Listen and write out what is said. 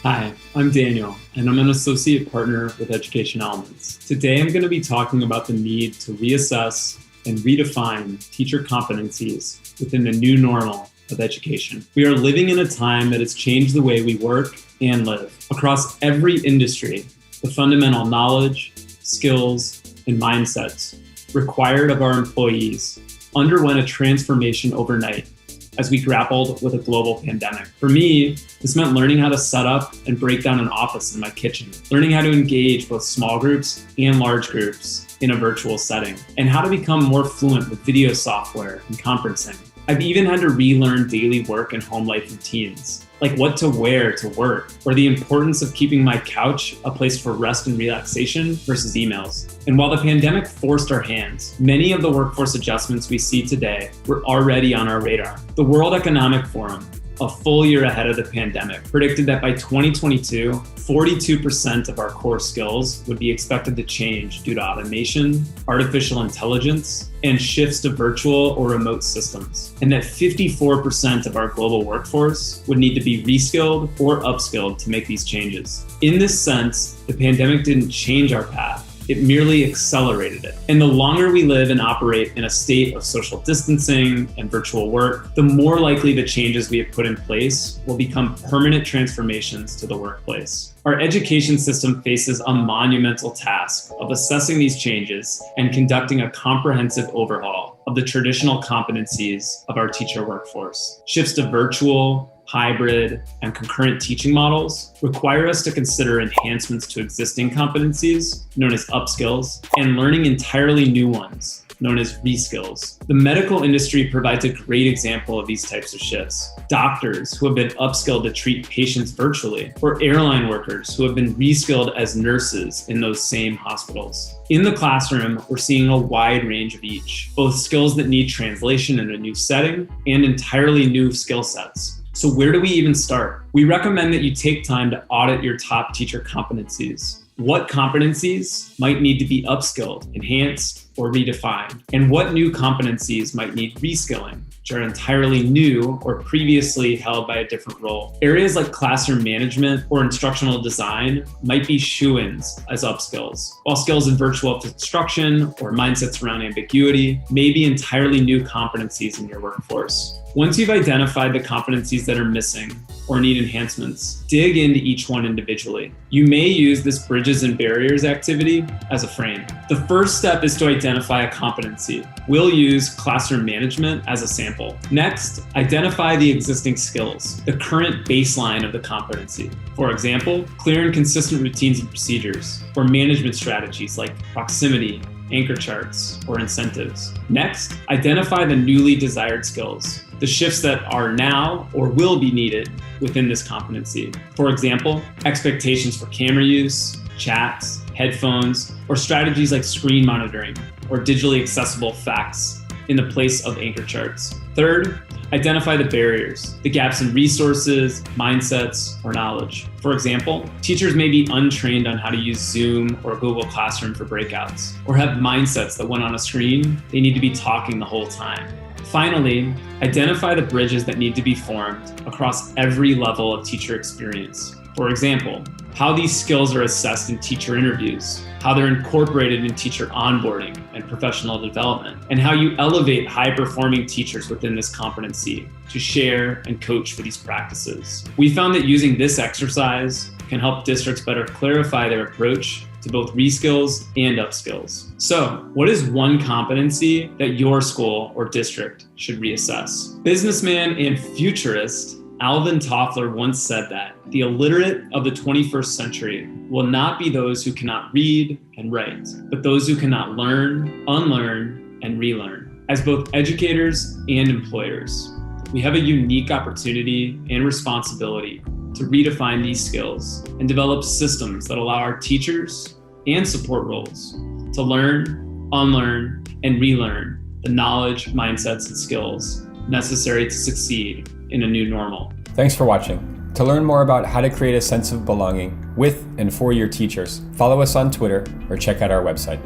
Hi, I'm Daniel, and I'm an associate partner with Education Elements. Today, I'm going to be talking about the need to reassess and redefine teacher competencies within the new normal of education. We are living in a time that has changed the way we work and live. Across every industry, the fundamental knowledge, skills, and mindsets required of our employees underwent a transformation overnight as we grappled with a global pandemic. For me, this meant learning how to set up and break down an office in my kitchen, learning how to engage both small groups and large groups in a virtual setting, and how to become more fluent with video software and conferencing. I've even had to relearn daily work and home life routines, like what to wear to work, or the importance of keeping my couch a place for rest and relaxation versus emails. And while the pandemic forced our hands, many of the workforce adjustments we see today were already on our radar. The World Economic Forum, a full year ahead of the pandemic, predicted that by 2022, 42% of our core skills would be expected to change due to automation, artificial intelligence, and shifts to virtual or remote systems, and that 54% of our global workforce would need to be reskilled or upskilled to make these changes. In this sense, the pandemic didn't change our path. It merely accelerated it. And the longer we live and operate in a state of social distancing and virtual work, the more likely the changes we have put in place will become permanent transformations to the workplace. Our education system faces a monumental task of assessing these changes and conducting a comprehensive overhaul of the traditional competencies of our teacher workforce. Shifts to virtual, hybrid, and concurrent teaching models require us to consider enhancements to existing competencies, known as upskills, and learning entirely new ones, known as reskills. The medical industry provides a great example of these types of shifts. Doctors who have been upskilled to treat patients virtually, or airline workers who have been reskilled as nurses in those same hospitals. In the classroom, we're seeing a wide range of each, both skills that need translation in a new setting and entirely new skill sets. So where do we even start? We recommend that you take time to audit your top teacher competencies. What competencies might need to be upskilled, enhanced, or redefined? And what new competencies might need reskilling, which are entirely new or previously held by a different role? Areas like classroom management or instructional design might be shoo-ins as upskills, while skills in virtual instruction or mindsets around ambiguity may be entirely new competencies in your workforce. Once you've identified the competencies that are missing or need enhancements, dig into each one individually. You may use this bridges and barriers activity as a frame. The first step is to identify a competency. We'll use classroom management as a sample. Next, identify the existing skills, the current baseline of the competency. For example, clear and consistent routines and procedures, or management strategies like proximity, anchor charts, or incentives. Next, identify the newly desired skills, the shifts that are now or will be needed within this competency. For example, expectations for camera use, chats, headphones, or strategies like screen monitoring or digitally accessible facts in the place of anchor charts. Third, identify the barriers, the gaps in resources, mindsets, or knowledge. For example, teachers may be untrained on how to use Zoom or Google Classroom for breakouts, or have mindsets that when on a screen, they need to be talking the whole time. Finally, identify the bridges that need to be formed across every level of teacher experience. For example, how these skills are assessed in teacher interviews, how they're incorporated in teacher onboarding and professional development, and how you elevate high-performing teachers within this competency to share and coach for these practices. We found that using this exercise can help districts better clarify their approach to both reskills and upskills. So, what is one competency that your school or district should reassess? Businessman and futurist Alvin Toffler once said that the illiterate of the 21st century will not be those who cannot read and write, but those who cannot learn, unlearn, and relearn. As both educators and employers, we have a unique opportunity and responsibility to redefine these skills and develop systems that allow our teachers and support roles to learn, unlearn, and relearn the knowledge, mindsets, and skills necessary to succeed in a new normal. Thanks for watching. To learn more about how to create a sense of belonging with and for your teachers, follow us on Twitter or check out our website.